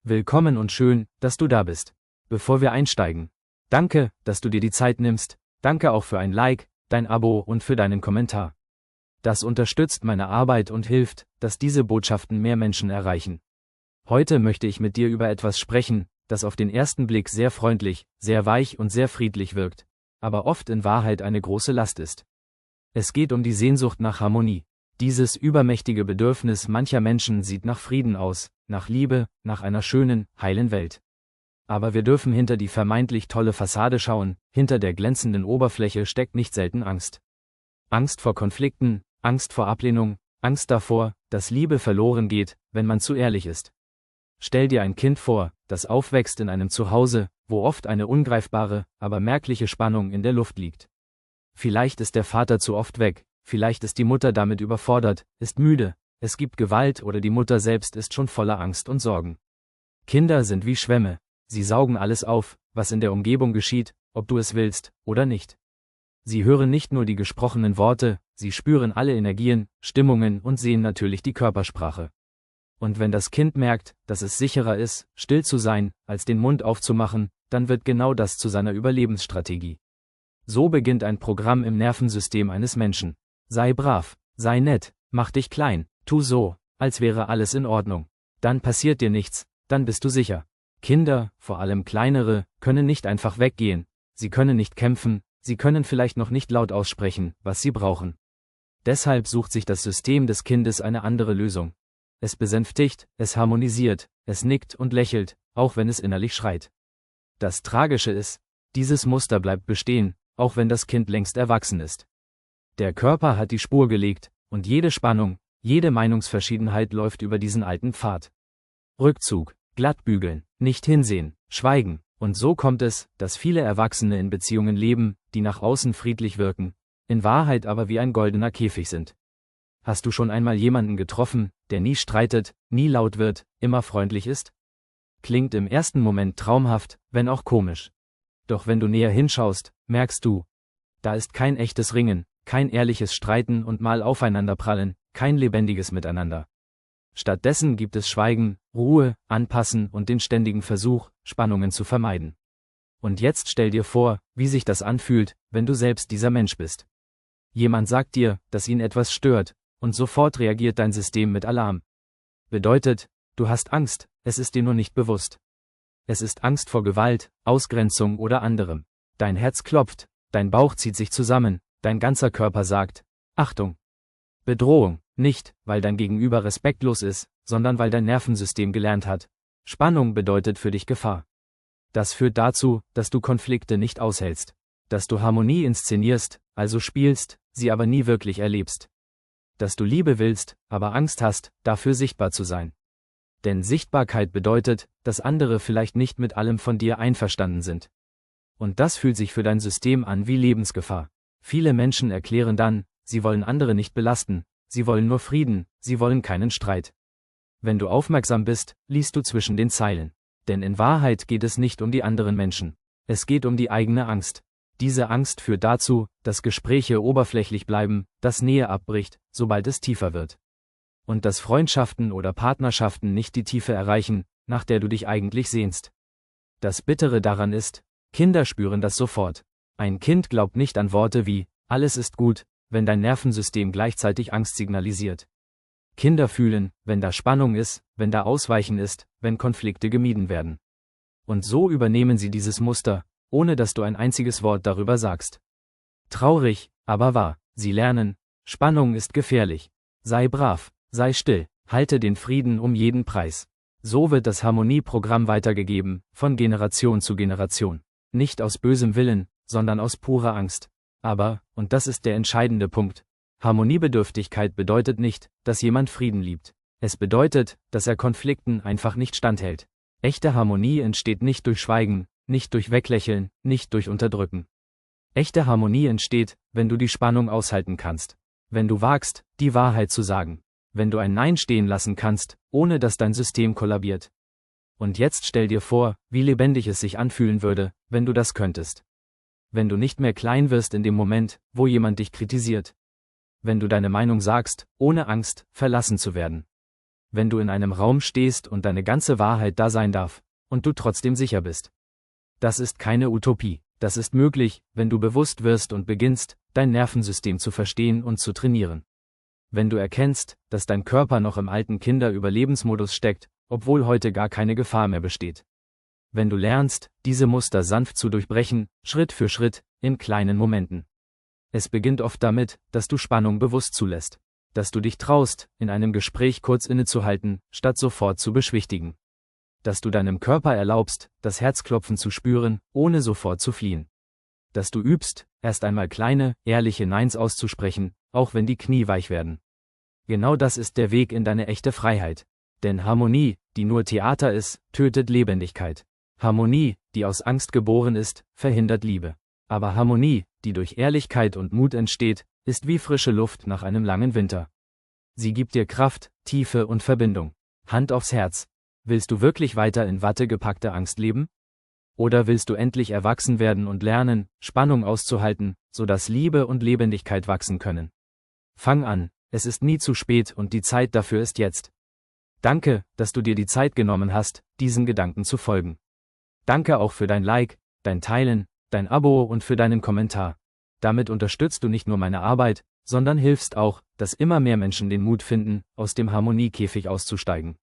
Willkommen und schön, dass du da bist. Bevor wir einsteigen, danke, dass du dir die Zeit nimmst. Danke auch für ein Like, dein Abo und für deinen Kommentar. Das unterstützt meine Arbeit und hilft, dass diese Botschaften mehr Menschen erreichen. Heute möchte ich mit dir über etwas sprechen, das auf den ersten Blick sehr freundlich, sehr weich und sehr friedlich wirkt, aber oft in Wahrheit eine große Last ist. Es geht um die Sehnsucht nach Harmonie. Dieses übermächtige Bedürfnis mancher Menschen sieht nach Frieden aus, nach Liebe, nach einer schönen, heilen Welt. Aber wir dürfen hinter die vermeintlich tolle Fassade schauen, hinter der glänzenden Oberfläche steckt nicht selten Angst. Angst vor Konflikten, Angst vor Ablehnung, Angst davor, dass Liebe verloren geht, wenn man zu ehrlich ist. Stell dir ein Kind vor, das aufwächst in einem Zuhause, wo oft eine ungreifbare, aber merkliche Spannung in der Luft liegt. Vielleicht ist der Vater zu oft weg, vielleicht ist die Mutter damit überfordert, ist müde, es gibt Gewalt oder die Mutter selbst ist schon voller Angst und Sorgen. Kinder sind wie Schwämme, sie saugen alles auf, was in der Umgebung geschieht, ob du es willst oder nicht. Sie hören nicht nur die gesprochenen Worte, sie spüren alle Energien, Stimmungen und sehen natürlich die Körpersprache. Und wenn das Kind merkt, dass es sicherer ist, still zu sein, als den Mund aufzumachen, dann wird genau das zu seiner Überlebensstrategie. So beginnt ein Programm im Nervensystem eines Menschen. Sei brav, sei nett, mach dich klein, tu so, als wäre alles in Ordnung. Dann passiert dir nichts, dann bist du sicher. Kinder, vor allem kleinere, können nicht einfach weggehen, sie können nicht kämpfen, sie können vielleicht noch nicht laut aussprechen, was sie brauchen. Deshalb sucht sich das System des Kindes eine andere Lösung. Es besänftigt, es harmonisiert, es nickt und lächelt, auch wenn es innerlich schreit. Das Tragische ist, dieses Muster bleibt bestehen, auch wenn das Kind längst erwachsen ist. Der Körper hat die Spur gelegt, und jede Spannung, jede Meinungsverschiedenheit läuft über diesen alten Pfad. Rückzug, glattbügeln, nicht hinsehen, schweigen, und so kommt es, dass viele Erwachsene in Beziehungen leben, die nach außen friedlich wirken, in Wahrheit aber wie ein goldener Käfig sind. Hast du schon einmal jemanden getroffen, der nie streitet, nie laut wird, immer freundlich ist? Klingt im ersten Moment traumhaft, wenn auch komisch. Doch wenn du näher hinschaust, merkst du, da ist kein echtes Ringen, kein ehrliches Streiten und mal aufeinanderprallen, kein lebendiges Miteinander. Stattdessen gibt es Schweigen, Ruhe, Anpassen und den ständigen Versuch, Spannungen zu vermeiden. Und jetzt stell dir vor, wie sich das anfühlt, wenn du selbst dieser Mensch bist. Jemand sagt dir, dass ihn etwas stört, und sofort reagiert dein System mit Alarm. Bedeutet, du hast Angst, es ist dir nur nicht bewusst. Es ist Angst vor Gewalt, Ausgrenzung oder anderem. Dein Herz klopft, dein Bauch zieht sich zusammen, dein ganzer Körper sagt, Achtung! Bedrohung, nicht, weil dein Gegenüber respektlos ist, sondern weil dein Nervensystem gelernt hat. Spannung bedeutet für dich Gefahr. Das führt dazu, dass du Konflikte nicht aushältst, dass du Harmonie inszenierst, also spielst, sie aber nie wirklich erlebst. Dass du Liebe willst, aber Angst hast, dafür sichtbar zu sein. Denn Sichtbarkeit bedeutet, dass andere vielleicht nicht mit allem von dir einverstanden sind. Und das fühlt sich für dein System an wie Lebensgefahr. Viele Menschen erklären dann, sie wollen andere nicht belasten, sie wollen nur Frieden, sie wollen keinen Streit. Wenn du aufmerksam bist, liest du zwischen den Zeilen. Denn in Wahrheit geht es nicht um die anderen Menschen. Es geht um die eigene Angst. Diese Angst führt dazu, dass Gespräche oberflächlich bleiben, dass Nähe abbricht, sobald es tiefer wird. Und dass Freundschaften oder Partnerschaften nicht die Tiefe erreichen, nach der du dich eigentlich sehnst. Das Bittere daran ist, Kinder spüren das sofort. Ein Kind glaubt nicht an Worte wie, alles ist gut, wenn dein Nervensystem gleichzeitig Angst signalisiert. Kinder fühlen, wenn da Spannung ist, wenn da Ausweichen ist, wenn Konflikte gemieden werden. Und so übernehmen sie dieses Muster, ohne dass du ein einziges Wort darüber sagst. Traurig, aber wahr, sie lernen, Spannung ist gefährlich. Sei brav, sei still, halte den Frieden um jeden Preis. So wird das Harmonieprogramm weitergegeben, von Generation zu Generation. Nicht aus bösem Willen, sondern aus purer Angst. Aber, und das ist der entscheidende Punkt, Harmoniebedürftigkeit bedeutet nicht, dass jemand Frieden liebt. Es bedeutet, dass er Konflikten einfach nicht standhält. Echte Harmonie entsteht nicht durch Schweigen, nicht durch Weglächeln, nicht durch Unterdrücken. Echte Harmonie entsteht, wenn du die Spannung aushalten kannst. Wenn du wagst, die Wahrheit zu sagen. Wenn du ein Nein stehen lassen kannst, ohne dass dein System kollabiert. Und jetzt stell dir vor, wie lebendig es sich anfühlen würde, wenn du das könntest. Wenn du nicht mehr klein wirst in dem Moment, wo jemand dich kritisiert. Wenn du deine Meinung sagst, ohne Angst, verlassen zu werden. Wenn du in einem Raum stehst und deine ganze Wahrheit da sein darf, und du trotzdem sicher bist. Das ist keine Utopie. Das ist möglich, wenn du bewusst wirst und beginnst, dein Nervensystem zu verstehen und zu trainieren. Wenn du erkennst, dass dein Körper noch im alten Kinderüberlebensmodus steckt, obwohl heute gar keine Gefahr mehr besteht. Wenn du lernst, diese Muster sanft zu durchbrechen, Schritt für Schritt, in kleinen Momenten. Es beginnt oft damit, dass du Spannung bewusst zulässt. Dass du dich traust, in einem Gespräch kurz innezuhalten, statt sofort zu beschwichtigen. Dass du deinem Körper erlaubst, das Herzklopfen zu spüren, ohne sofort zu fliehen. Dass du übst, erst einmal kleine, ehrliche Neins auszusprechen, auch wenn die Knie weich werden. Genau das ist der Weg in deine echte Freiheit. Denn Harmonie, die nur Theater ist, tötet Lebendigkeit. Harmonie, die aus Angst geboren ist, verhindert Liebe. Aber Harmonie, die durch Ehrlichkeit und Mut entsteht, ist wie frische Luft nach einem langen Winter. Sie gibt dir Kraft, Tiefe und Verbindung. Hand aufs Herz. Willst du wirklich weiter in Watte gepackte Angst leben? Oder willst du endlich erwachsen werden und lernen, Spannung auszuhalten, sodass Liebe und Lebendigkeit wachsen können? Fang an, es ist nie zu spät und die Zeit dafür ist jetzt. Danke, dass du dir die Zeit genommen hast, diesen Gedanken zu folgen. Danke auch für dein Like, dein Teilen, dein Abo und für deinen Kommentar. Damit unterstützt du nicht nur meine Arbeit, sondern hilfst auch, dass immer mehr Menschen den Mut finden, aus dem Harmoniekäfig auszusteigen.